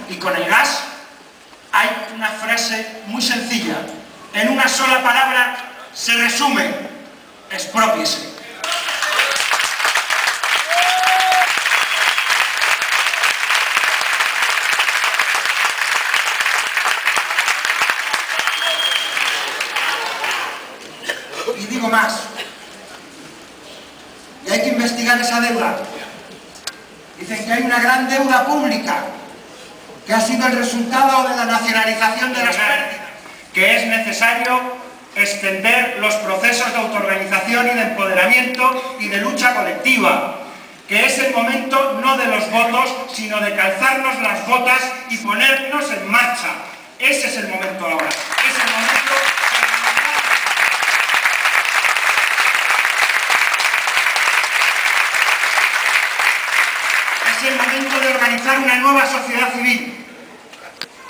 y con el gas, hay una frase muy sencilla. En una sola palabra se resume: exprópiese. Y digo más, y hay que investigar esa deuda. Dicen que hay una gran deuda pública que ha sido el resultado de la nacionalización de las pérdidas, que es necesario extender los procesos de autoorganización y de empoderamiento y de lucha colectiva, que es el momento no de los votos, sino de calzarnos las botas y ponernos en marcha. Ese es el momento ahora. Es el momento. Es el momento de organizar una nueva sociedad civil.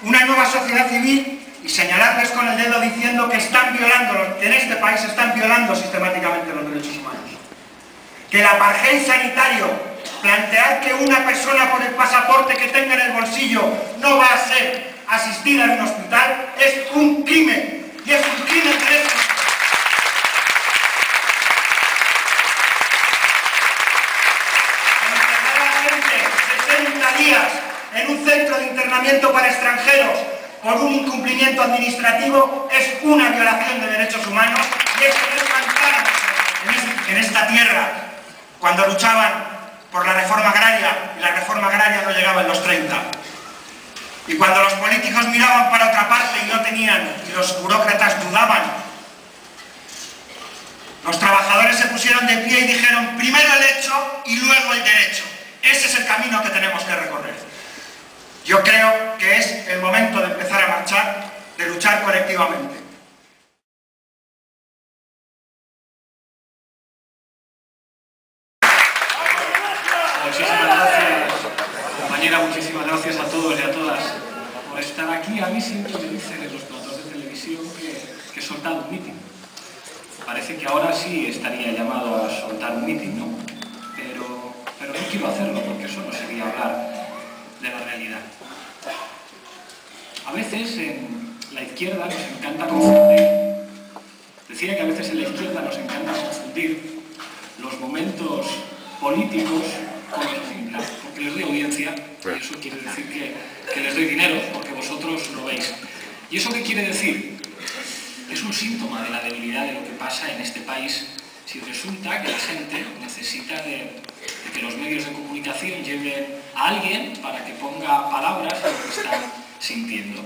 Una nueva sociedad civil y señalarles con el dedo diciendo que están violando, que en este país están violando sistemáticamente los derechos humanos. Que el apartheid sanitario, plantear que una persona por el pasaporte que tenga en el bolsillo no va a ser asistida en un hospital, es un crimen. Y es un crimen de eso. En un centro de internamiento para extranjeros por un incumplimiento administrativo es una violación de derechos humanos, y eso es cantar en esta tierra cuando luchaban por la reforma agraria, y la reforma agraria no llegaba en los 30. Y cuando los políticos miraban para otra parte y no tenían, y los burócratas dudaban, los trabajadores se pusieron de pie y dijeron: primero el hecho y luego el derecho. Ese es el camino que tenemos que recorrer. Yo creo que es el momento de empezar a marchar, de luchar colectivamente. Muchísimas gracias, compañera, muchísimas gracias a todos y a todas por estar aquí. A mí siempre me dicen en los platos de televisión que he soltado un mitin. Parece que ahora sí estaría llamado a soltar un mitin, ¿no? Pero no quiero hacerlo, porque eso no sería hablar de la realidad. A veces en la izquierda nos encanta confundir. Decía que a veces en la izquierda nos encanta confundir los momentos políticos con los singulares, porque les doy audiencia, y eso quiere decir que les doy dinero, porque vosotros lo veis. ¿Y eso qué quiere decir? Es un síntoma de la debilidad de lo que pasa en este país si resulta que la gente necesita de que los medios de comunicación lleven a alguien para que ponga palabras a lo que están sintiendo.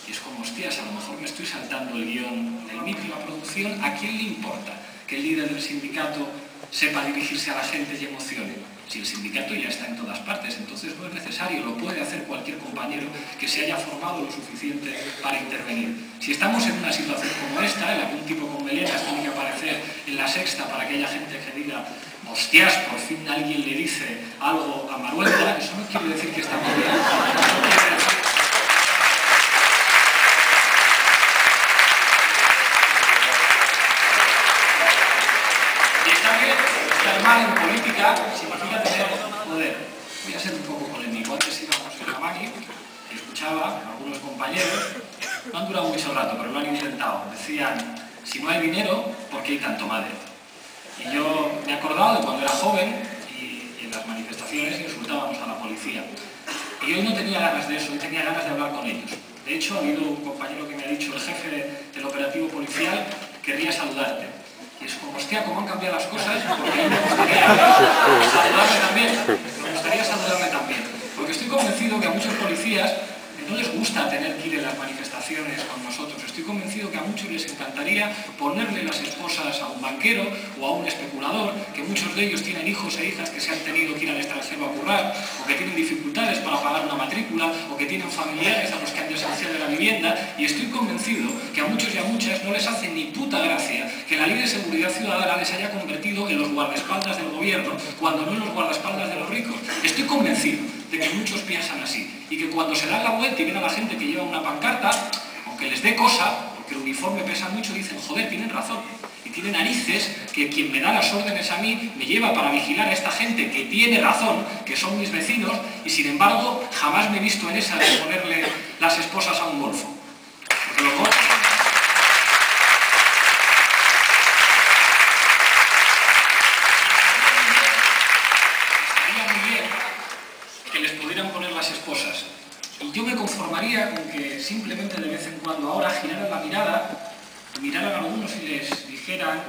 Y es como, hostias, a lo mejor me estoy saltando el guión del mitin, la producción. ¿A quién le importa que el líder del sindicato sepa dirigirse a la gente y emocione? Si el sindicato ya está en todas partes, entonces no es necesario, lo puede hacer cualquier compañero que se haya formado lo suficiente para intervenir. Si estamos en una situación como esta, en la que un tipo con melenas tiene que aparecer en La Sexta para que haya gente que diga: hostias, por fin alguien le dice algo a Maruenda, eso no quiere decir que estamos bien. Eso quiere decir... Y está bien estar mal en política, si imagina tener poder. Voy a ser un poco polémico. Antes íbamos en Jamani y escuchaba a algunos compañeros, no han durado mucho rato, pero lo han intentado. Decían: si no hay dinero, ¿por qué hay tanto madre? Y yo me he acordado de cuando era joven y en las manifestaciones insultábamos a la policía. Y hoy no tenía ganas de eso, hoy tenía ganas de hablar con ellos. De hecho, ha habido un compañero que me ha dicho: el jefe del operativo policial querría saludarte. Y es como, hostia, cómo han cambiado las cosas, porque a mí me gustaría saludarme también. Me gustaría saludarme también. Porque estoy convencido que a muchos policías no les gusta tener que ir en las manifestaciones con nosotros. Estoy convencido que a muchos les encantaría ponerle las esposas a un banquero o a un especulador, que muchos de ellos tienen hijos e hijas que se han tenido que ir al extranjero a currar, o que tienen dificultades para pagar una matrícula, o que tienen familiares a los que han desahuciado de la vivienda, y estoy convencido que a muchos y a muchas no les hace ni puta gracia que la Ley de Seguridad Ciudadana les haya convertido en los guardaespaldas del gobierno, cuando no en los guardaespaldas de los ricos. Estoy convencido de que muchos piensan así, y que cuando se dan la vuelta y ven a la gente que lleva una pancarta, aunque les dé cosa, que el uniforme pesa mucho, dicen, joder, tienen razón. Y tiene narices que quien me da las órdenes a mí me lleva para vigilar a esta gente que tiene razón, que son mis vecinos, y sin embargo jamás me he visto en esa de ponerle las esposas a un golfo. Porque los golfos... Estaría muy bien que les pudieran poner las esposas. Y yo me conformaría con que simplemente de vez en cuando ahora giraran la mirada, miraran a algunos y les dijeran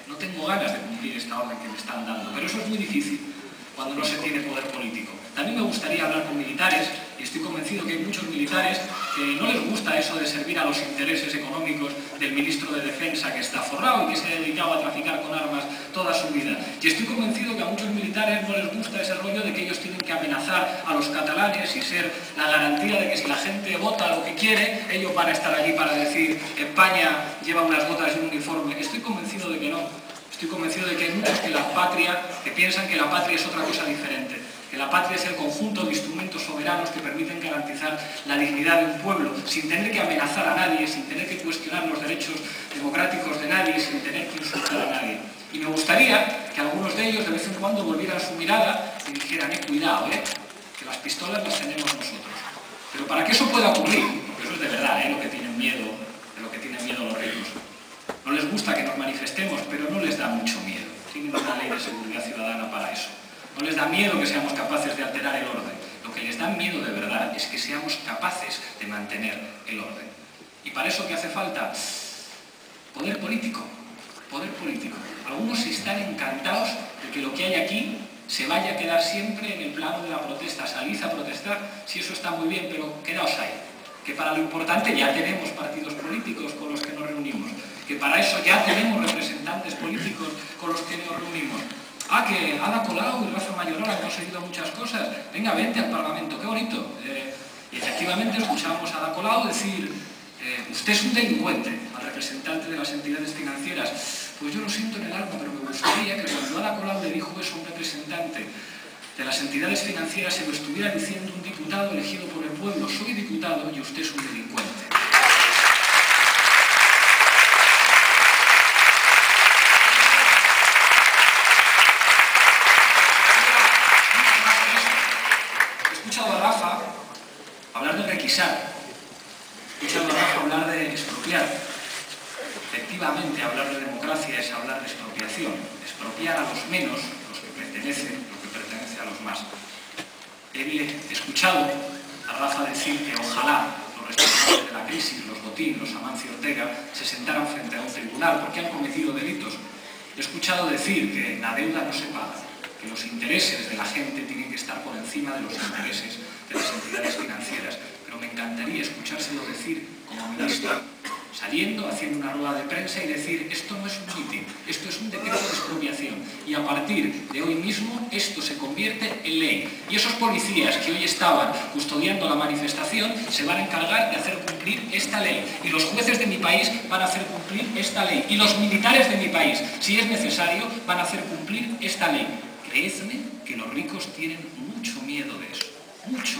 no tengo ganas de cumplir esta orden que me están dando, pero eso es muy difícil cuando no se tiene poder político. También me gustaría hablar con militares, y estoy convencido que hay muchos militares que no les gusta eso de servir a los intereses económicos del ministro de Defensa que está forrado y que se ha dedicado a traficar con armas toda su vida. Y estoy convencido que a muchos militares no les gusta ese rollo de que ellos tienen que amenazar a los catalanes y ser la garantía de que si la gente vota lo que quiere, ellos van a estar allí para decir España lleva unas botas y un uniforme. Estoy convencido de que no. Estoy convencido de que hay muchos que piensan que la patria es otra cosa diferente, que la patria es el conjunto de instrumentos soberanos que permiten garantizar la dignidad de un pueblo, sin tener que amenazar a nadie, sin tener que cuestionar los derechos democráticos de nadie, sin tener que insultar a nadie. Y me gustaría que algunos de ellos de vez en cuando volvieran su mirada y dijeran, cuidado, que las pistolas las tenemos nosotros. Pero para que eso pueda ocurrir, porque eso es de verdad, lo que tienen miedo, de lo que tienen miedo los ricos. No les gusta que nos manifestemos, pero no les da mucho miedo. Tienen una ley de seguridad ciudadana para eso. No les da miedo que seamos capaces de alterar el orden. Lo que les da miedo de verdad es que seamos capaces de mantener el orden. ¿Y para eso qué hace falta? Poder político. Poder político. Algunos están encantados de que lo que hay aquí se vaya a quedar siempre en el plano de la protesta. Salid a protestar, si eso está muy bien, pero quedaos ahí. Que para lo importante ya tenemos partidos políticos con los que nos reunimos. Que para eso ya tenemos representantes políticos con los que nos reunimos. Que Ada Colau y Rafa Mayoral han conseguido muchas cosas. Venga, vente al Parlamento, qué bonito. Y efectivamente escuchamos a Ada Colau decir usted es un delincuente, al representante de las entidades financieras. Pues yo lo siento en el alma, pero me gustaría que cuando Ada Colau le dijo eso a un representante de las entidades financieras se lo estuviera diciendo un diputado elegido por el pueblo. Soy diputado y usted es un delincuente. Hablar de requisar, escuchando a Rafa hablar de expropiar. Efectivamente, hablar de democracia es hablar de expropiación, expropiar a los menos, los que pertenecen, lo que pertenece a los más. He escuchado a Rafa decir que ojalá los responsables de la crisis, los Botín, los Amancio Ortega, se sentaran frente a un tribunal porque han cometido delitos. He escuchado decir que la deuda no se paga, que los intereses de la gente tienen que estar por encima de los intereses de las entidades financieras, pero me encantaría escuchárselo decir como ministro, saliendo, haciendo una rueda de prensa y decir esto no es un mitin, esto es un decreto de expropiación y a partir de hoy mismo esto se convierte en ley y esos policías que hoy estaban custodiando la manifestación se van a encargar de hacer cumplir esta ley y los jueces de mi país van a hacer cumplir esta ley y los militares de mi país, si es necesario, van a hacer cumplir esta ley. Creedme que los ricos tienen mucho miedo de eso. Mucho.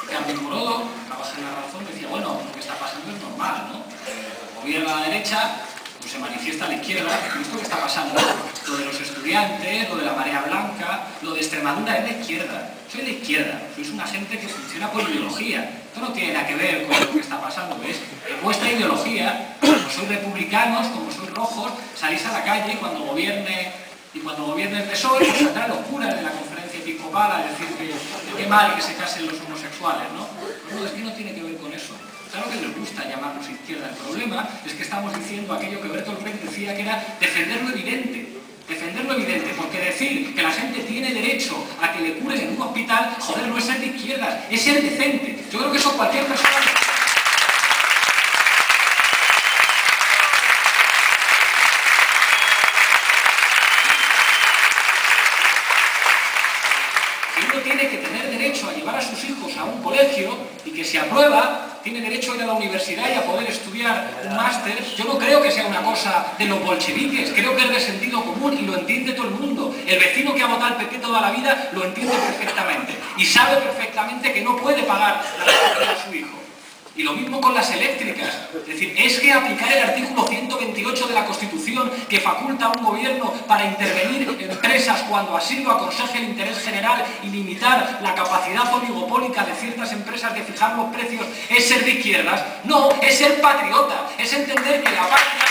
Carmen Morodo, trabaja en La Razón, decía, bueno, lo que está pasando es normal, ¿no? Gobierna la derecha, pues se manifiesta a la izquierda, esto que está pasando, lo de los estudiantes, lo de la marea blanca, lo de Extremadura es de izquierda. Soy de izquierda, sois una gente que funciona por ideología. Esto no tiene nada que ver con lo que está pasando, ¿ves? En vuestra ideología, como sois republicanos, como sois rojos, salís a la calle cuando gobierne el PSOE, pues saldrán los curas de la conferencia episcopal a decir que qué mal que se casen los homosexuales, ¿no? Pues no, es que no tiene que ver con eso. Claro que les gusta llamarnos izquierda. El problema es que estamos diciendo aquello que Bertolt Brecht decía que era defender lo evidente. Defender lo evidente, porque decir que la gente tiene derecho a que le curen en un hospital, joder, no es ser de izquierdas, es ser decente. Yo creo que eso cualquier persona... Uno tiene que tener derecho a llevar a sus hijos a un colegio y que si aprueba, tiene derecho a ir a la universidad y a poder estudiar un máster. Yo no creo que sea una cosa de los bolcheviques, creo que es de sentido común y lo entiende todo el mundo. El vecino que ha votado al PP toda la vida lo entiende perfectamente y sabe perfectamente que no puede pagar la educación a su hijo. Y lo mismo con las eléctricas. Es decir, es que aplicar el artículo 128 de la Constitución que faculta a un gobierno para intervenir en empresas cuando así lo aconseje el interés general y limitar la capacidad oligopólica de ciertas empresas de fijar los precios es ser de izquierdas. No, es ser patriota, es entender que la patria...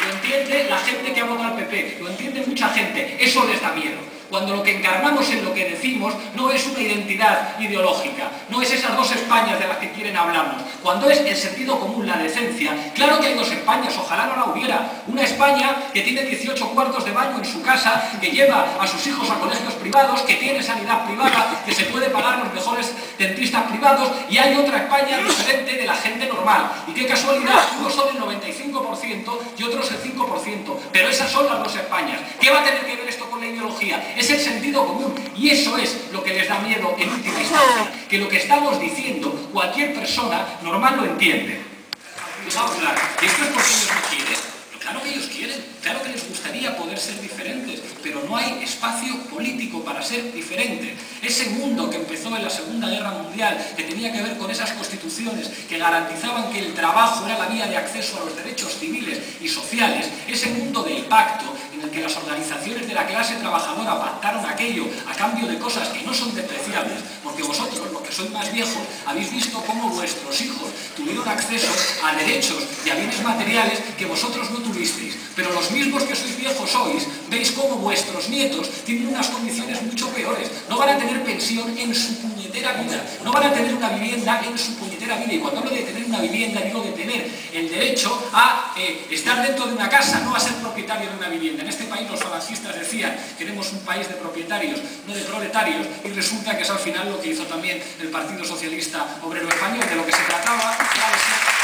Lo entiende la gente que ha votado al PP, lo entiende mucha gente, eso les da miedo. Cuando lo que encarnamos en lo que decimos no es una identidad ideológica, no es esas dos Españas de las que quieren hablarnos. Cuando es el sentido común, la decencia, claro que hay dos Españas, ojalá no la hubiera. Una España que tiene 18 cuartos de baño en su casa, que lleva a sus hijos a colegios privados, que tiene sanidad privada, que se puede pagar los mejores dentistas privados, y hay otra España diferente de la gente normal. Y qué casualidad, unos son el 95% y otros el 5%, pero esas son las dos Españas. ¿Qué va a tener que ver esto con la ideología? Es el sentido común, y eso es lo que les da miedo en última instancia, que lo que estamos diciendo cualquier persona normal lo entiende. Fijaos, claro, ¿y esto es porque ellos no quieren? Claro que ellos quieren, claro que les gustaría poder ser diferentes, pero no hay espacio político para ser diferentes. Ese mundo que empezó en la Segunda Guerra Mundial, que tenía que ver con esas constituciones que garantizaban que el trabajo era la vía de acceso a los derechos civiles y sociales, ese mundo del pacto, en el que las organizaciones de la clase trabajadora pactaron aquello a cambio de cosas que no son despreciables, porque vosotros, los que sois más viejos, habéis visto cómo vuestros hijos tuvieron acceso a derechos y a bienes materiales que vosotros no tuvisteis, pero los mismos que sois viejos sois, veis cómo vuestros nietos tienen unas condiciones mucho peores, no van a tener pensión en su puñetera vida, no van a tener una vivienda en su puñetera vida, y cuando hablo de tener una vivienda digo de tener el derecho a estar dentro de una casa, no a ser propietario de una vivienda. En este país los falangistas decían, queremos un país de propietarios, no de proletarios, y resulta que es al final lo que hizo también el Partido Socialista Obrero Español, de lo que se trataba era de ser...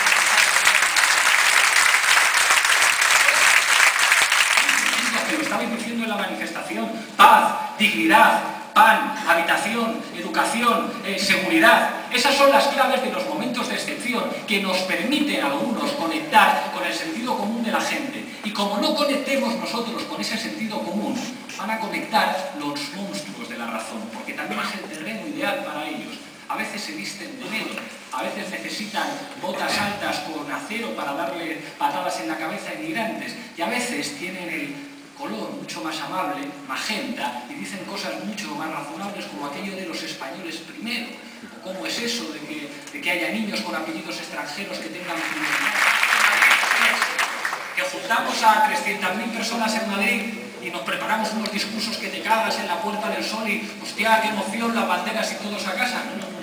Lo estabais diciendo en la manifestación: paz, dignidad, pan, habitación, educación, seguridad. Esas son las claves de los momentos de excepción que nos permiten a algunos conectar con el sentido común de la gente. Y como no conectemos nosotros con ese sentido común, van a conectar los monstruos de la razón, porque también es el terreno ideal para ellos. A veces se visten de negro, a veces necesitan botas altas con acero para darle patadas en la cabeza a inmigrantes, y a veces tienen el color mucho más amable, magenta, y dicen cosas mucho más razonables, como aquello de los españoles primero, o cómo es eso de que haya niños con apellidos extranjeros que tengan que juntamos a 300.000 personas en Madrid y nos preparamos unos discursos que te cagas en la Puerta del Sol y, hostia, qué emoción, las banderas y todos a casa. No.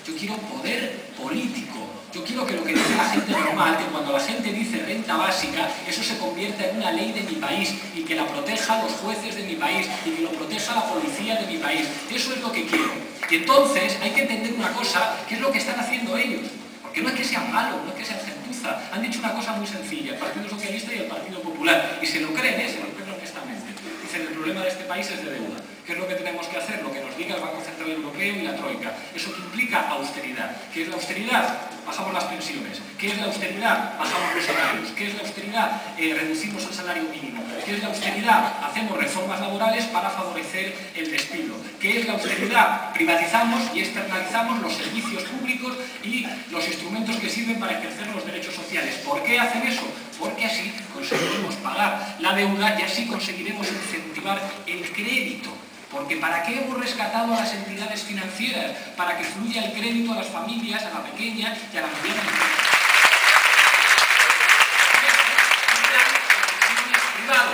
Yo quiero poder político. Yo quiero que lo que dice la gente normal, que cuando la gente dice renta básica, eso se convierta en una ley de mi país y que la proteja los jueces de mi país y que lo proteja la policía de mi país. Eso es lo que quiero. Y entonces hay que entender una cosa, que es lo que están haciendo ellos. Porque no es que sean malos, no es que sean gentuza. Han dicho una cosa muy sencilla, el Partido Socialista y el Partido Popular. Y se lo creen, se lo creen honestamente. Dicen, el problema de este país es de deuda. ¿Qué es lo que tenemos que hacer? Lo que nos diga el Banco Central Europeo y la Troika. Eso que implica austeridad. ¿Qué es la austeridad? Bajamos las pensiones. ¿Qué es la austeridad? Bajamos los salarios. ¿Qué es la austeridad? Reducimos el salario mínimo. ¿Qué es la austeridad? Hacemos reformas laborales para favorecer el despido. ¿Qué es la austeridad? Privatizamos y externalizamos los servicios públicos y los instrumentos que sirven para ejercer los derechos sociales. ¿Por qué hacen eso? Porque así conseguiremos pagar la deuda y así conseguiremos incentivar el crédito. Porque ¿para qué hemos rescatado a las entidades financieras? Para que fluya el crédito a las familias, a la pequeña y a la mediana empresa.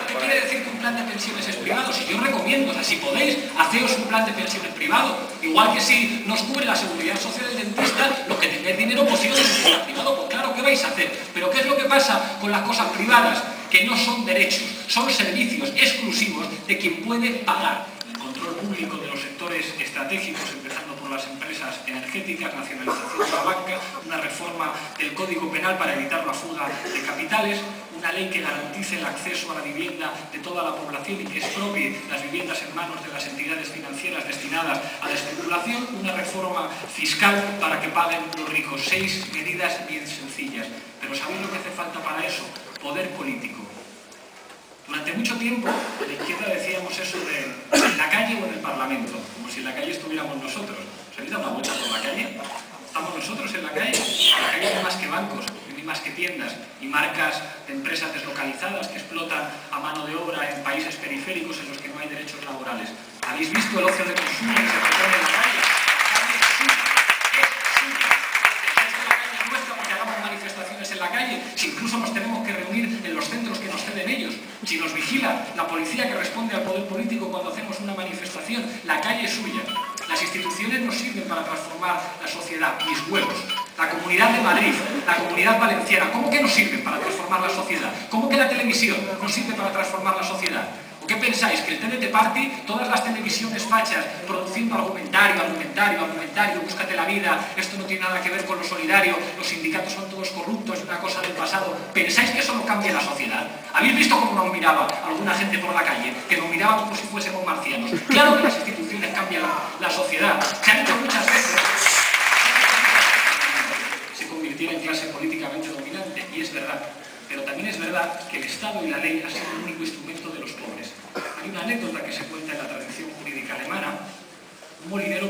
¿Qué quiere decir que un plan de pensiones es privado? Si yo recomiendo, o sea, si podéis, haceos un plan de pensiones privado. Igual que si nos cubre la seguridad social del dentista, los que tengáis dinero, pues si no es privado, pues claro, ¿qué vais a hacer? Pero ¿qué es lo que pasa con las cosas privadas? Que no son derechos, son servicios exclusivos de quien puede pagar. El control público de los sectores estratégicos, empezando por las empresas energéticas, nacionalización de la banca, una reforma del Código Penal para evitar la fuga de capitales, una ley que garantice el acceso a la vivienda de toda la población y que expropie las viviendas en manos de las entidades financieras destinadas a la especulación, una reforma fiscal para que paguen los ricos. 6 medidas bien sencillas. Pero ¿sabéis lo que hace falta para eso? Poder político. Durante mucho tiempo, en la izquierda decíamos eso de en la calle o en el Parlamento, como si en la calle estuviéramos nosotros. ¿Os habéis dado una vuelta por la calle? Estamos nosotros en la calle. En la calle no hay más que bancos, no hay más que tiendas y marcas de empresas deslocalizadas que explotan a mano de obra en países periféricos en los que no hay derechos laborales. ¿Habéis visto el ocio de consumo que se propone en la calle? La calle es suya, es suya. ¿Pensáis que la calle es nuestra porque hagamos manifestaciones en la calle? Si incluso nos tenemos que reunir en los centros que nos ceden ellos. Si nos vigila la policía que responde al poder político cuando hacemos una manifestación, la calle es suya. Las instituciones nos sirven para transformar la sociedad, mis huevos. La Comunidad de Madrid, la Comunidad Valenciana, ¿cómo que nos sirven para transformar la sociedad? ¿Cómo que la televisión nos sirve para transformar la sociedad? ¿O qué pensáis? ¿Que el TDT Party, todas las televisiones fachas, produciendo argumentario, búscate la vida, esto no tiene nada que ver con lo solidario, los sindicatos son todos corruptos, es una cosa del pasado? ¿Pensáis que eso no cambia la sociedad? ¿Habéis visto cómo nos miraba alguna gente por la calle? Que nos miraba como si fuésemos marcianos. Claro que las instituciones cambian la sociedad. Se han dicho muchas veces se convirtiera en clase políticamente dominante, y es verdad. Pero también es verdad que el Estado y la ley han sido el único instrumento de los pobres. Hay una anécdota que se cuenta en la tradición jurídica alemana, un molinero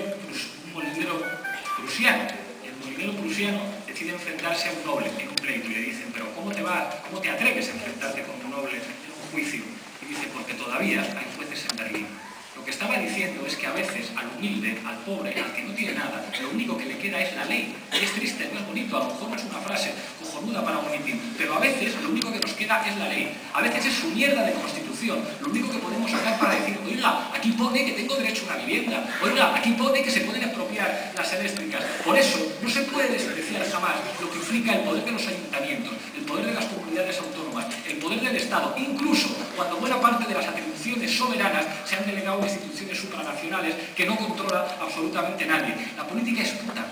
prusiano. Y el molinero prusiano decide enfrentarse a un noble en un pleito y le dicen: pero ¿cómo te atreves a enfrentarte con tu noble en un juicio? Y dice: porque todavía hay jueces en Berlín. Lo que estaba diciendo es que a veces al humilde, al pobre, al que no tiene nada, lo único que le queda es la ley. Y es triste, no es bonito, a lo mejor no es una frase cojonuda para un mitin, pero a veces lo único que nos queda es la ley. A veces es su mierda de constitución, lo único que podemos sacar para decir: oiga, aquí pone que tengo derecho a una vivienda, oiga, aquí pone que se pueden expropiar las eléctricas. Por eso no se puede despreciar jamás lo que implica el poder de los ayuntamientos, el poder de las comunidades autónomas, el poder del Estado, incluso cuando buena parte de las atribuciones soberanas se han delegado a instituciones supranacionales que no controla absolutamente nadie. La política es puta,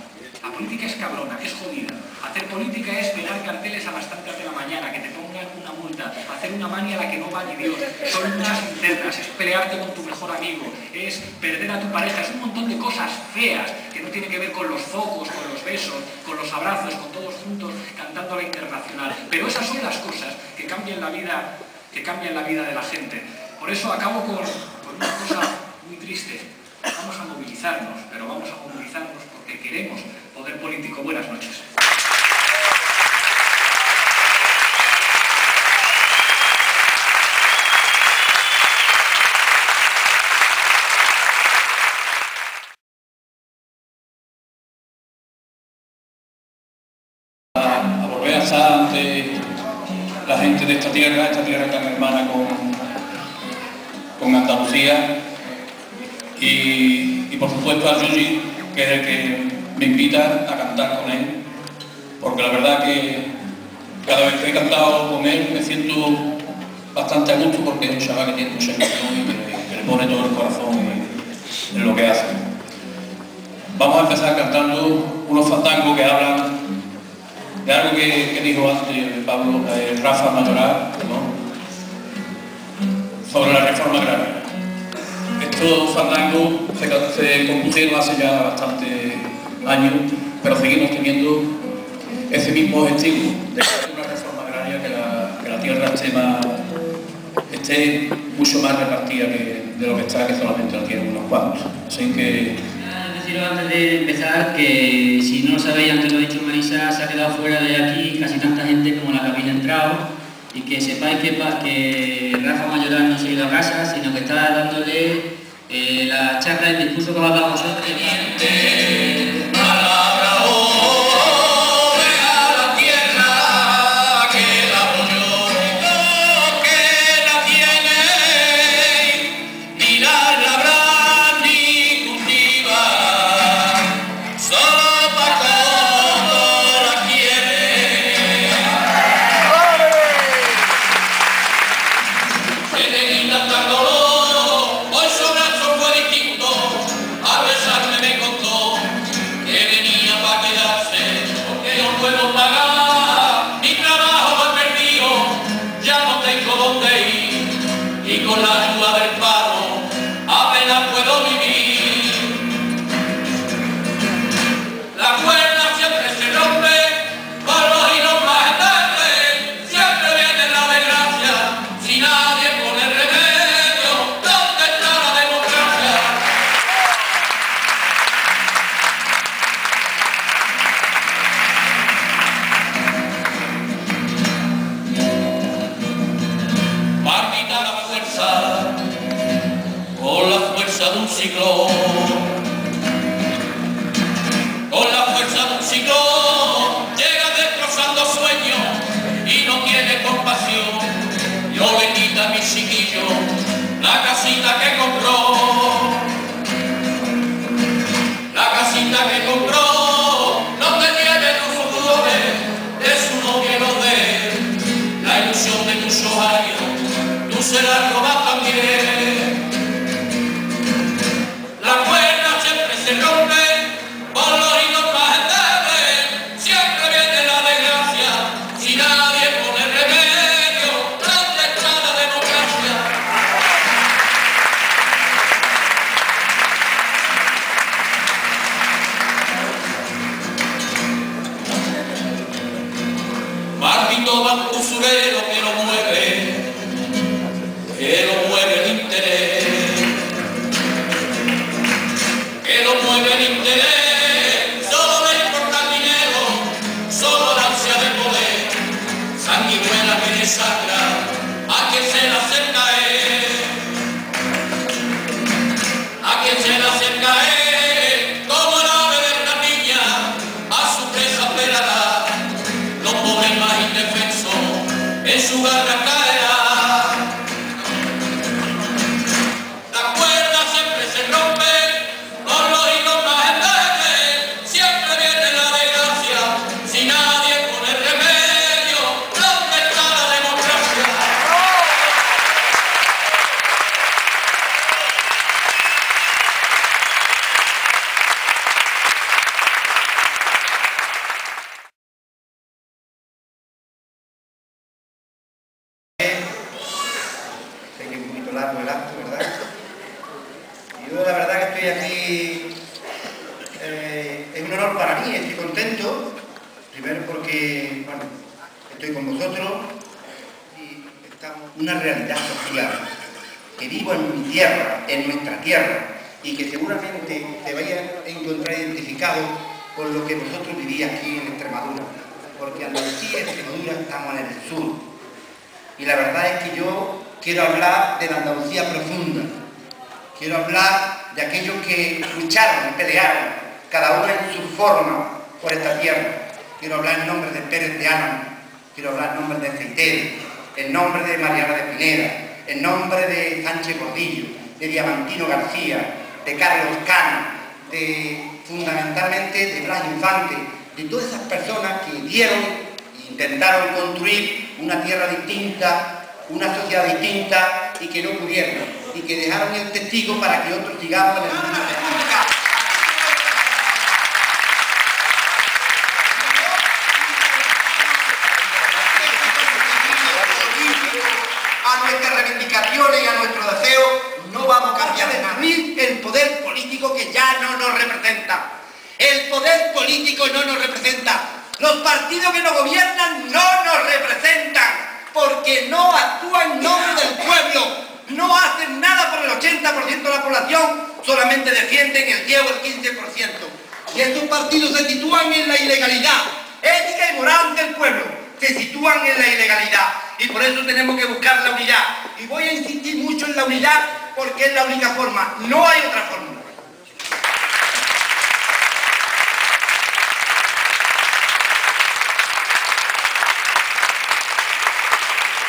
la política es cabrona, es jodida. Hacer política es pegar carteles a las tantas de la mañana, que te pongan una multa, hacer una mania a la que no va ni Dios. Son luchas internas, es pelearte con tu mejor amigo, es perder a tu pareja, es un montón de cosas feas que no tienen que ver con los focos, con los besos, con los abrazos, con todos juntos cantando la Internacional. Pero esas son las cosas que cambian la vida de la gente. Por eso acabo con una cosa muy triste. Vamos a movilizarnos, pero vamos a movilizarnos porque queremos poder político. Buenas noches. A volver a estar ante la gente de esta tierra tan hermana con Andalucía, y por supuesto a Yuji, que es el que me invita a cantar con él, porque la verdad que cada vez que he cantado con él me siento bastante a gusto, porque es un chaval que tiene mucha ilusión y que le pone todo el corazón en lo que hace. Vamos a empezar cantando unos fandangos que hablan de algo que dijo antes Rafa Mayoral, ¿no?, sobre la reforma agraria. Estos fandangos se compusieron hace ya bastantes años, pero seguimos teniendo ese mismo objetivo de hacer una reforma agraria, que la tierra esté mucho más repartida de lo que está, que solamente la tienen unos cuantos. Así que... Deciros antes de empezar que, si no lo sabéis, antes lo ha dicho Marisa, se ha quedado fuera de aquí casi tanta gente como la que habéis entrado, y que sepáis que Rafa Mayoral no se ha ido a casa, sino que está dándole la charla, el discurso que va a dar vosotros. ciclón, con la fuerza de un ciclón, llega destrozando sueños y no tiene compasión. No le quita a mi chiquillo la casita que compró, la casita que compró, donde tiene los flores de su novia no de la ilusión de muchos años, tú se la robas también. La cuerda siempre se rompe por los hilos más endebles, siempre viene la desgracia, si nadie pone remedio, ¿dónde está la democracia? Maldito banco usurero que lo mueve el interés, que lo mueve el interés, solo le importa el dinero, solo la ansia de poder, sanguijuela que le sangra a quien se la acerca a quien se la acerca como el ave de ratilla, a su presa esperará, los pobres más indefensos en su garra caerá. La cuerda siempre se rompe con los hilos más endebles, siempre viene la desgracia, si nadie pone remedio, ¿dónde está la democracia? Sé que es un poquito largo el acto, ¿verdad? Yo la verdad que estoy aquí, es un honor para mí, estoy contento, primero porque, bueno, estoy con vosotros y estamos en una realidad social, que vivo en mi tierra, en nuestra tierra, y que seguramente te vaya a encontrar identificado con lo que vosotros vivís aquí en Extremadura, porque Andalucía y Extremadura estamos en el sur, y la verdad es que yo quiero hablar de la Andalucía profunda, quiero hablar de aquellos que lucharon, pelearon, cada uno en su forma por esta tierra. Quiero hablar en nombre de Pérez de Álamo, quiero hablar en nombre de Ceitero, en nombre de Mariana de Pineda, en nombre de Sánchez Gordillo, de Diamantino García, de Carlos Cano, fundamentalmente de Blas Infante, de todas esas personas que dieron e intentaron construir una tierra distinta, una sociedad distinta y que no pudieron, y que dejaron el testigo para que otros sigamos en el mundo. A nuestras reivindicaciones y a nuestros deseos no vamos a cambiar de destruir el poder político que ya no nos representa. El poder político no nos representa. Los partidos que nos gobiernan no nos representan, porque no actúan en nombre del pueblo, no hacen nada por el 80% de la población, solamente defienden el 10 o el 15%. Y estos partidos se sitúan en la ilegalidad, ética y moral ante el pueblo, se sitúan en la ilegalidad, y por eso tenemos que buscar la unidad. Y voy a insistir mucho en la unidad, porque es la única forma, no hay otra forma.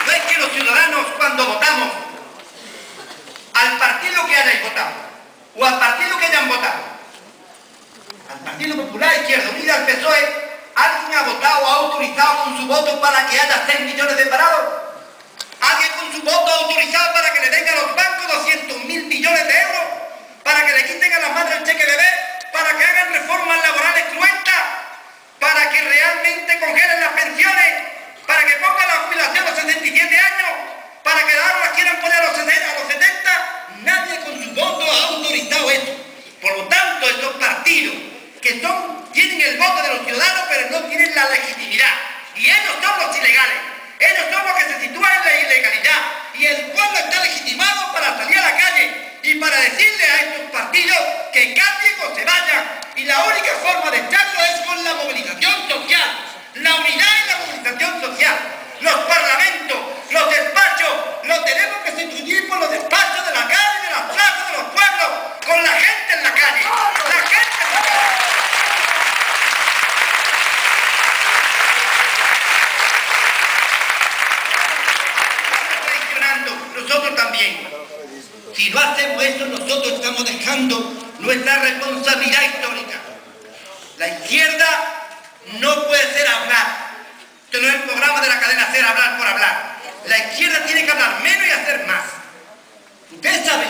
No es que los ciudadanos, cuando votamos al partido que hayáis votado, o al partido que hayan votado, al Partido Popular, Izquierda Unida, al PSOE, ¿alguien ha votado o ha autorizado con su voto para que haya 6 millones de parados? ¿Alguien con su voto ha autorizado para que le den a los bancos 200.000 millones de euros? ¿Para que le quiten a las madres el cheque bebé? ¿Para que hagan reformas laborales cruentas? ¿Para que realmente congelen las pensiones? ¿Para que pongan la jubilación a los 67 años? ¿Para que ahora las quieran poner a los 70? Nadie con su voto ha autorizado eso. Por lo tanto, estos partidos que tienen el voto de los ciudadanos, pero no tienen la legitimidad. Y ellos son los ilegales. Ellos son los que se sitúan en la ilegalidad. Y el pueblo está legitimado para salir a la calle y para decirle a estos partidos que cambien o se vayan. Y la única forma de echarlo es con la movilización social. La unidad y la movilización social. Los parlamentos, los despachos, los tenemos que sustituir por los despachos de la calle, de las plazas, de los pueblos, con la pasando nuestra responsabilidad histórica. La izquierda no puede ser hablar. Esto no es el programa de la cadena SER, hablar por hablar. La izquierda tiene que hablar menos y hacer más. Ustedes saben,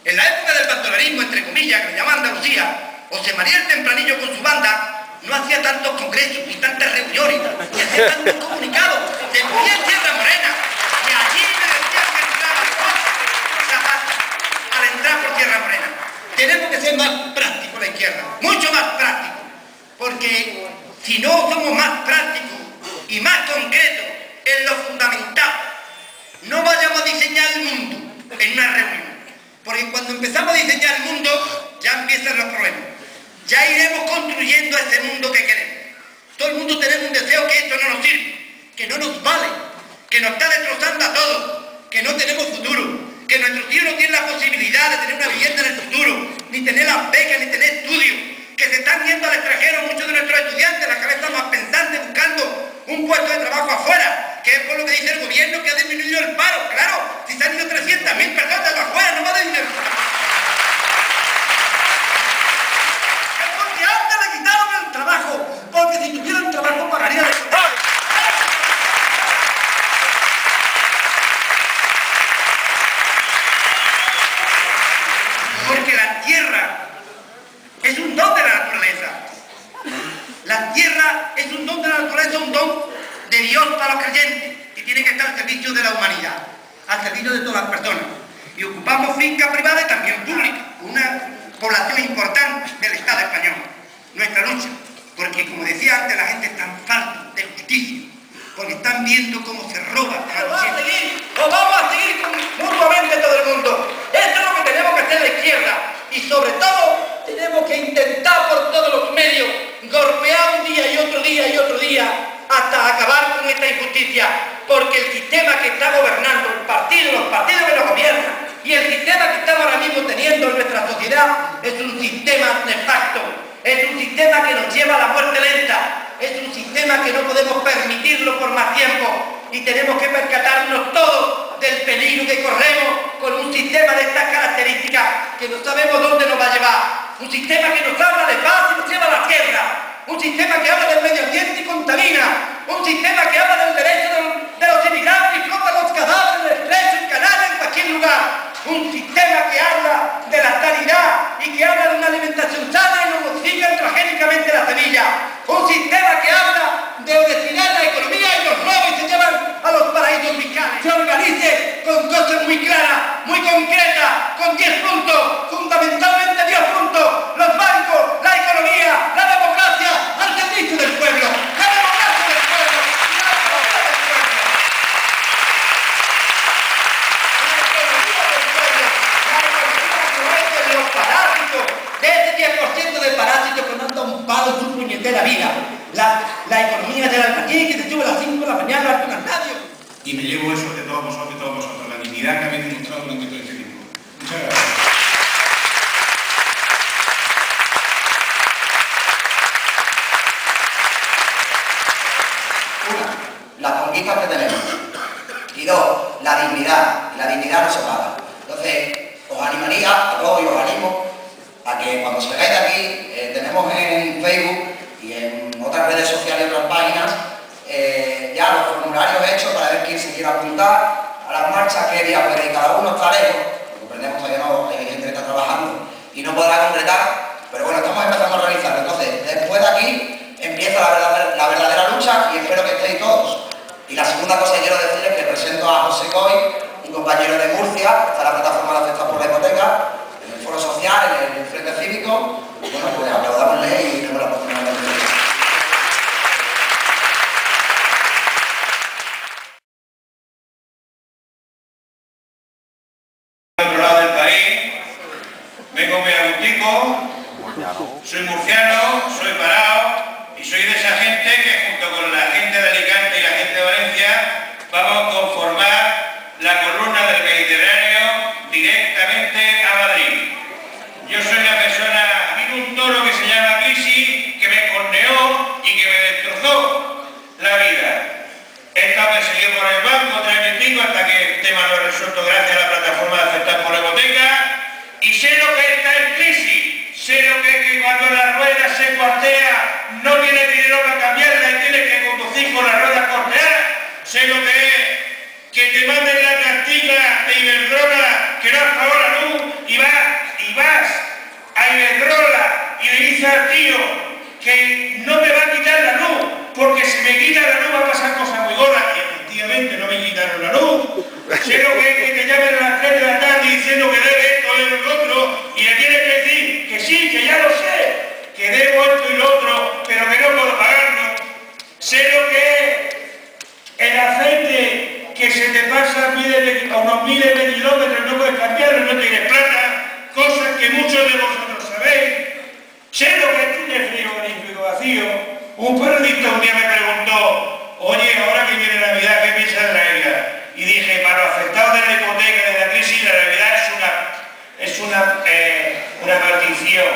en la época del bandolerismo, entre comillas, que le llaman Andalucía, José María el Tempranillo con su banda no hacía tantos congresos ni tantas reuniones, ni hacía tantos comunicados. Se ponía en Tierra Morena y allí me decían que entraba al entrar por Tierra Morena. Tenemos que ser más prácticos la izquierda, mucho más prácticos, porque si no somos más prácticos y más concretos en lo fundamental, no vayamos a diseñar el mundo en una reunión, porque cuando empezamos a diseñar el mundo ya empiezan los problemas. Ya iremos construyendo ese mundo que queremos. Todo el mundo tenemos un deseo que esto no nos sirve, que no nos vale, que nos está destrozando a todos, que no tenemos futuro, que nuestros hijos no tienen la posibilidad de tener una vivienda en el futuro, ni tener las becas, ni tener estudios, que se están yendo al extranjero muchos de nuestros estudiantes, la cabeza más pensante, buscando un puesto de trabajo afuera, que es por lo que dice el gobierno que ha disminuido el paro. Claro, si se han ido 300.000 personas afuera, no va a disminuir. Es porque antes le quitaron el trabajo, porque si tuvieran trabajo pagarían el trabajo. Porque la tierra es un don de la naturaleza. La tierra es un don de la naturaleza, un don de Dios para los creyentes, y tiene que estar al servicio de la humanidad, al servicio de todas las personas. Y ocupamos fincas privadas y también públicas, una población importante del Estado español. Nuestra lucha, porque como decía antes, la gente está en falta de justicia, porque están viendo cómo se roba. Nos vamos a seguir mutuamente todo el mundo. Esto es lo que tenemos que hacer la izquierda, y sobre todo tenemos que intentar por todos los medios golpear un día y otro día y otro día hasta acabar con esta injusticia, porque el sistema que está gobernando, los partidos que nos gobiernan y el sistema que estamos ahora mismo teniendo en nuestra sociedad es un sistema nefasto, es un sistema que nos lleva a la muerte lenta, es un sistema que no podemos permitirlo por más tiempo, y tenemos que percatarnos todos del peligro que corremos con un sistema de estas características que no sabemos dónde nos va a llevar. Un sistema que nos habla de paz y nos lleva a la guerra. Un sistema que habla del medio ambiente y contamina. Un sistema que habla del derecho de los inmigrantes y flota los cadáveres en el estrecho, en Canarias, en cualquier lugar. Un sistema que habla de la sanidad y que habla de una alimentación sana y nos modifica transgénicamente la semilla. Un sistema que habla de obesidad en la economía y nos roba y se llevan a los paraísos fiscales. Se organice con cosas muy claras, muy concretas, con 10 puntos, fundamentalmente 10 puntos. Los bancos, la economía, la democracia al servicio del pueblo. La democracia del pueblo. Los parásitos, de ese 10% de parásitos que no han dado un palo en su puñetera vida. La economía de la albañil que se sube a las 5 de la mañana al radio. Y me llevo eso de todos vosotros, la dignidad que habéis demostrado durante todo este tiempo. Muchas gracias. Una, las conquistas que tenemos. Y dos, la dignidad. Y la dignidad no se paga. Entonces, os animaría a todos y os animo a que cuando salgáis de aquí, tenemos en Facebook y en otras redes sociales y otras páginas ya los formularios hechos para ver quién se quiera apuntar a las marchas, qué día puede ir. Cada uno está lejos, porque comprendemos todavía no hay gente que está trabajando y no podrá concretar, pero bueno, estamos empezando a organizarlo. Entonces, después de aquí empieza la verdadera lucha y espero que estéis todos. Y la segunda cosa que quiero decir es que presento a José Coy, un compañero de Murcia, está en la plataforma de afectados por la hipoteca, en el foro social, en el frente cívico. Bueno, pues aplaudámosle y tenemos la oportunidad de entrevistar. Al otro lado del país, vengo muy agustico, soy murciano, soy parado y soy de esa gente que junto con la gente de Alicante y la gente de Valencia vamos a conformar la columna del Mediterráneo directamente a Madrid. Yo soy una persona, vino un toro que se llama crisis sé lo que es que te manden la cartilla de Iberdrola que no has pagado la luz y vas a Iberdrola y le dices al tío que no me va a quitar la luz porque si me quita la luz va a pasar cosas muy gordas y efectivamente no me quitaron la luz. Sé lo que es que te llamen a las 3 de la tarde diciendo que debe esto, debe lo otro y le tienes que decir que sí, que ya lo sé, que debo esto y lo otro, pero que no puedo pagarlo. Sé lo que es el aceite que se te pasa a unos miles de kilómetros, no puedes cambiarlo, no tienes plata, cosas que muchos de vosotros sabéis. Sé lo que tiene frigorífico vacío. Un periodista un día me preguntó, oye, ahora que viene Navidad, ¿qué piensas de Navidad? Y dije, para los afectados de la hipoteca y de la crisis, la Navidad es una maldición.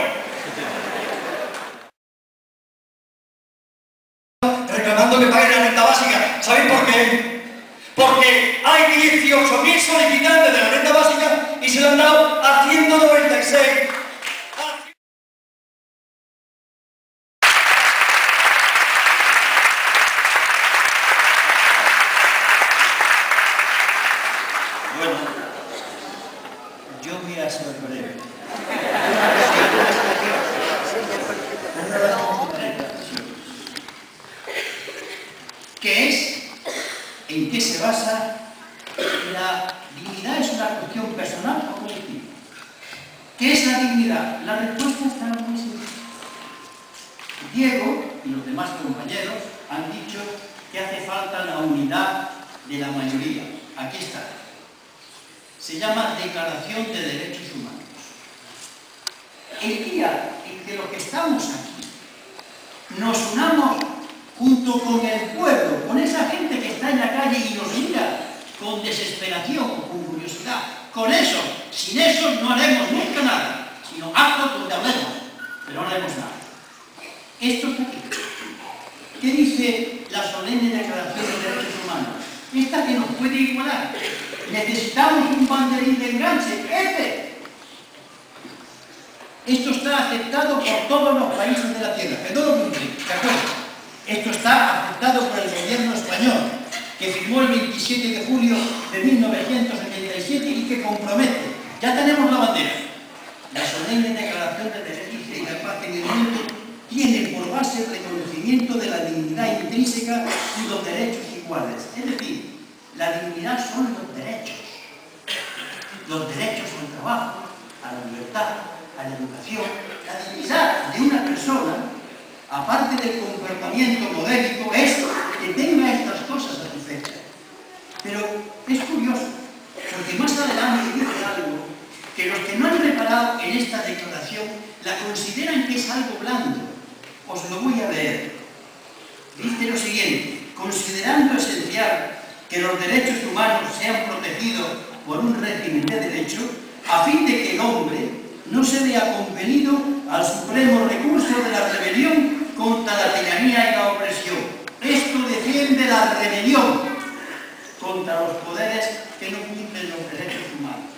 Reclamando que paguen la renta básica. ¿Saben por qué? Porque hay 18.000 solicitantes de la renta básica y se le han dado a 196. Bueno, yo voy a ser breve. ¿Qué es? ¿En qué se basa? ¿La dignidad es una cuestión personal o colectiva? ¿Qué es la dignidad? La respuesta está muy sencilla. Diego y los demás compañeros han dicho que hace falta la unidad de la mayoría. Aquí está. Se llama Declaración de Derechos Humanos. El día en que los que estamos aquí nos unamos junto con el pueblo, con esa gente que está en la calle y nos mira con desesperación, con curiosidad, con eso, sin eso no haremos nunca nada, sino actos donde hablemos, pero no haremos nada. Esto está aquí. ¿Qué dice la solemne Declaración de Derechos Humanos? Esta que nos puede igualar. Necesitamos un banderín de enganche, Esto está aceptado por todos los países de la Tierra, que no lo cumplen, ¿de acuerdo? Esto está aceptado por el gobierno español, que firmó el 27 de julio de 1977 y que compromete. Ya tenemos la bandera. La solemne Declaración de Derechos y la Paz en el mundo tiene por base el reconocimiento de la dignidad intrínseca y los derechos iguales. Es decir, la dignidad son los derechos. Los derechos al trabajo, a la libertad, a la educación. La dignidad de una persona, aparte del comportamiento modélico, es que tenga estas cosas satisfechas. Pero es curioso, porque más adelante dice algo que los que no han reparado en esta declaración la consideran que es algo blando. Os lo voy a leer. Dice lo siguiente: considerando esencial que los derechos humanos sean protegidos por un régimen de derecho, a fin de que el hombre no se vea compelido al supremo recurso de la rebelión contra la tiranía y la opresión. Esto defiende la rebelión contra los poderes que no cumplen los derechos humanos.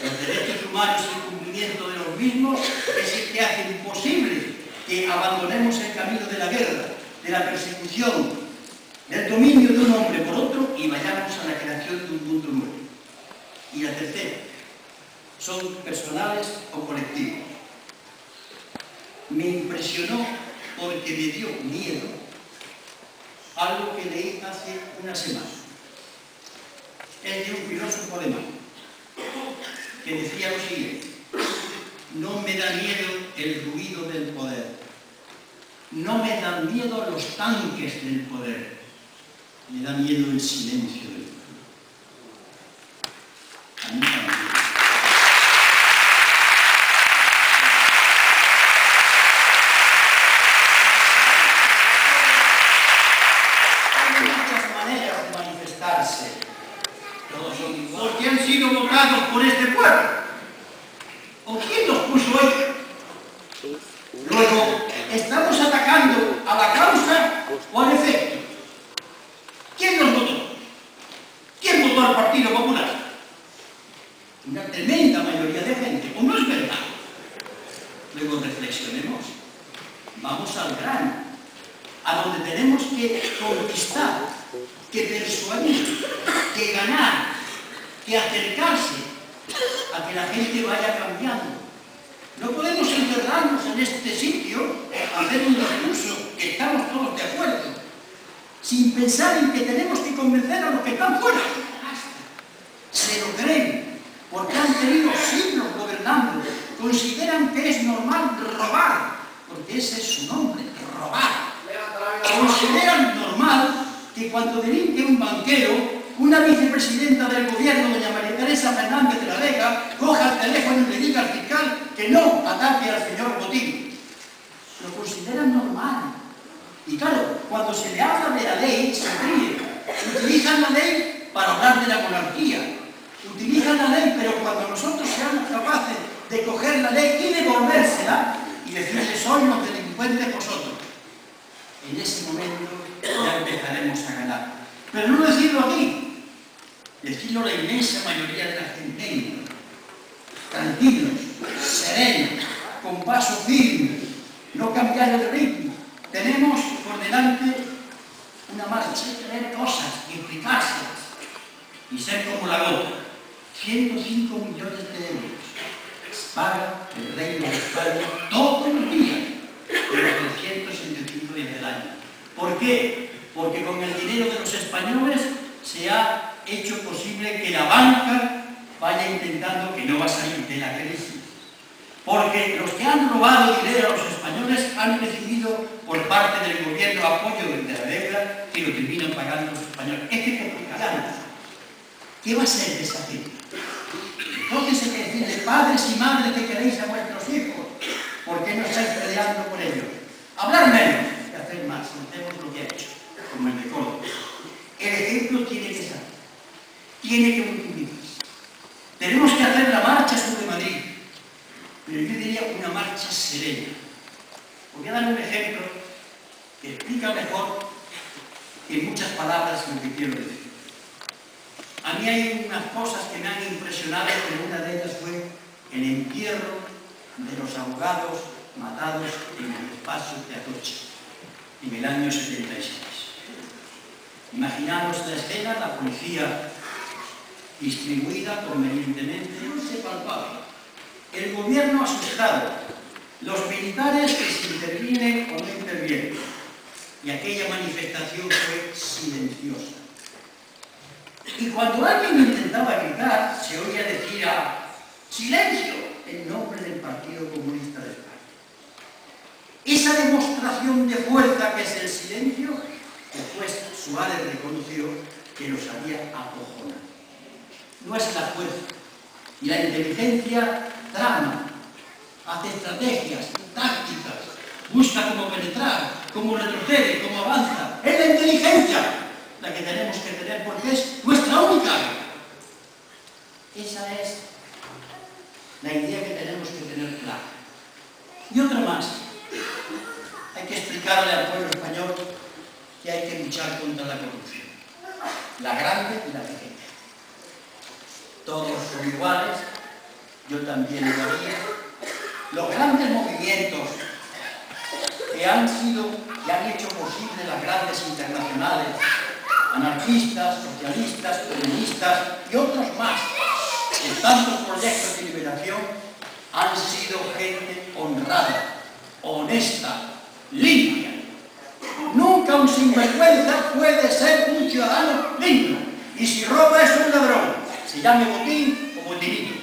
Los derechos humanos y el cumplimiento de los mismos es el que hace imposible que abandonemos el camino de la guerra, de la persecución, del dominio de un hombre por otro y vayamos a la creación de un mundo nuevo. Y la tercera, son personales o colectivos. Me impresionó porque me dio miedo algo que leí hace una semana. Es de un filósofo alemán que decía lo siguiente: no me da miedo el ruido del poder, no me dan miedo los tanques del poder, me da miedo el silencio del poder. A mí también. Porque han sido votados por este pueblo. ¿O quién los puso hoy? Luego, ¿estamos atacando a la causa o al efecto? ¿Quién los votó? ¿Quién votó al Partido Popular? Una tremenda mayoría de gente, ¿o no es verdad? Luego reflexionemos. Vamos al grano, a donde tenemos que conquistar que persuadir, que ganar, que acercarse a que la gente vaya cambiando. No podemos encerrarnos en este sitio, hacer un discurso que estamos todos de acuerdo, sin pensar en que tenemos que convencer a los que están fuera. Se lo creen, porque han tenido siglos gobernando, consideran que es normal robar, porque ese es su nombre, robar. Consideran normal que cuando delinque un banquero, una vicepresidenta del gobierno, doña María Teresa Fernández de la Vega, coja el teléfono y le diga al fiscal que no ataque al señor Botín. Lo consideran normal. Y claro, cuando se le habla de la ley, se ríe. Utilizan la ley para hablar de la monarquía. Utilizan la ley, pero cuando nosotros seamos capaces de coger la ley y devolvérsela y decirles, sois los delincuentes vosotros, en ese momento ya empezaremos a ganar. Pero no decirlo aquí, decirlo a la inmensa mayoría de la gente, tranquilos, serenos, con paso firme, no cambiar el ritmo. Tenemos por delante una marcha, tener cosas y explicárselas y ser como la gota. 105 millones de euros paga el Reino de España todos los días de los 365 días del año. ¿Por qué? Porque con el dinero de los españoles se ha hecho posible que la banca vaya intentando que no va a salir de la crisis. Porque los que han robado dinero a los españoles han recibido por parte del gobierno apoyo de la deuda y lo terminan pagando los españoles. Es que complicarán. ¿Qué va a ser de esa gente? Entonces hay que decirle, padres y madres que queréis a vuestros hijos, ¿por qué no estáis peleando por ellos? Hablar menos y hacer más, hacemos lo que ha hecho, como el de Córdoba. El ejemplo tiene que ser, tiene que multiplicarse. Tenemos que hacer la marcha sobre Madrid, pero yo diría una marcha serena. Voy a dar un ejemplo que explica mejor que muchas palabras lo que quiero decir. A mí hay unas cosas que me han impresionado, pero una de ellas fue el entierro de los abogados matados en el despacho de Atocha, en el año 76. Imaginaos la escena, la policía distribuida convenientemente, no se palpaba. El gobierno asustado, los militares que se intervienen o no intervienen. Y aquella manifestación fue silenciosa. Y cuando alguien intentaba gritar, se oía decir a silencio en nombre del Partido Comunista de España. Esa demostración de fuerza que es el silencio, después Suárez reconoció que los había acojonado. No es la fuerza. Y la inteligencia trama, hace estrategias, tácticas, busca cómo penetrar, cómo retrocede, cómo avanza. Es la inteligencia la que tenemos que tener porque es nuestra única arma. Esa es la idea que tenemos que tener clara. Y otra más. Hay que explicarle al pueblo español que hay que luchar contra la corrupción. La grande y la pequeña. Todos son iguales, yo también lo haría. Los grandes movimientos que han hecho posible las grandes internacionales, anarquistas, socialistas, comunistas y otros más, en tantos proyectos de liberación, han sido gente honrada, honesta, limpia. Nunca un sinvergüenza puede ser un ciudadano limpio. Y si roba es un ladrón, se llame botín o botinito.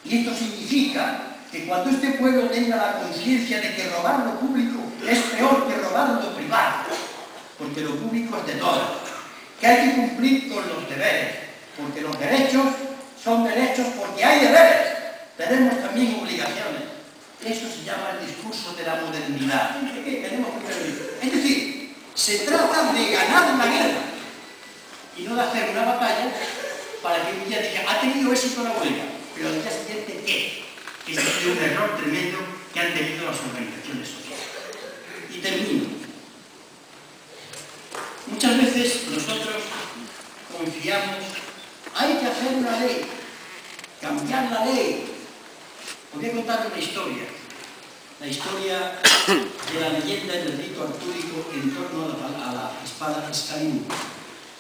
Y esto significa que cuando este pueblo tenga la conciencia de que robar lo público es peor que robar lo privado, porque lo público es de todos, que hay que cumplir con los deberes, porque los derechos son derechos porque hay deberes, tenemos también obligaciones. Eso se llama el discurso de la modernidad. Es decir, se trata de ganar la guerra y no de hacer una batalla para que un día diga, ha tenido éxito la huelga, pero al día siguiente, ¿qué? Que ese es un error tremendo que han tenido las organizaciones sociales. Y termino. Muchas veces nosotros confiamos, hay que hacer una ley, cambiar la ley. Os voy a contar una historia. La historia de la leyenda del rito artúrico en torno a la espada Excalibur.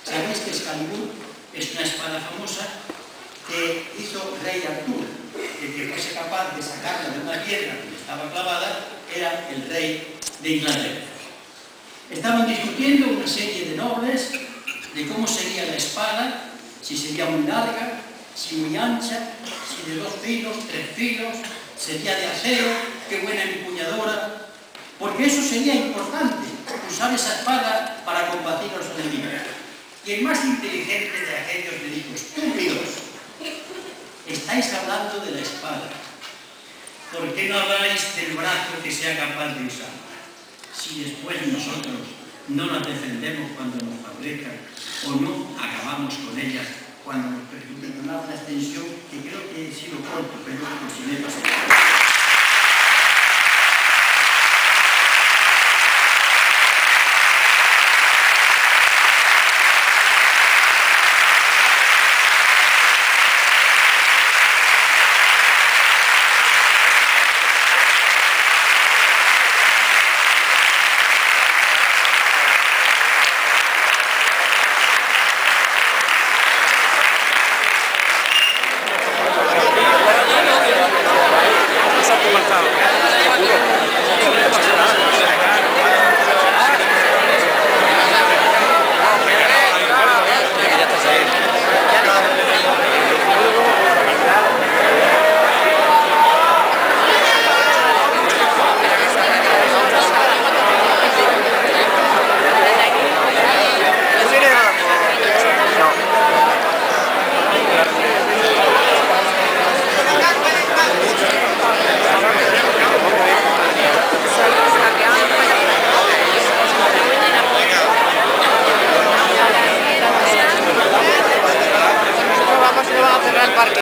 Sabéis que Excalibur es una espada famosa que hizo rey Arturo. El que fuese capaz de sacarla de una piedra que estaba clavada era el rey de Inglaterra. Estaban discutiendo una serie de nobles de cómo sería la espada, si sería muy larga, si muy ancha, si de 2 filos, 3 filos, sería de acero, qué buena empuñadura, porque eso sería importante, usar esa espada para combatir a los enemigos. Y el más inteligente de aquellos le dijo: estúpidos, estáis hablando de la espada, ¿por qué no habláis del brazo que sea capaz de usar? Si después nosotros no las defendemos cuando nos fabrican o no acabamos con ellas cuando nos permiten una extensión, que creo que he sido corto, pero si me he pasado.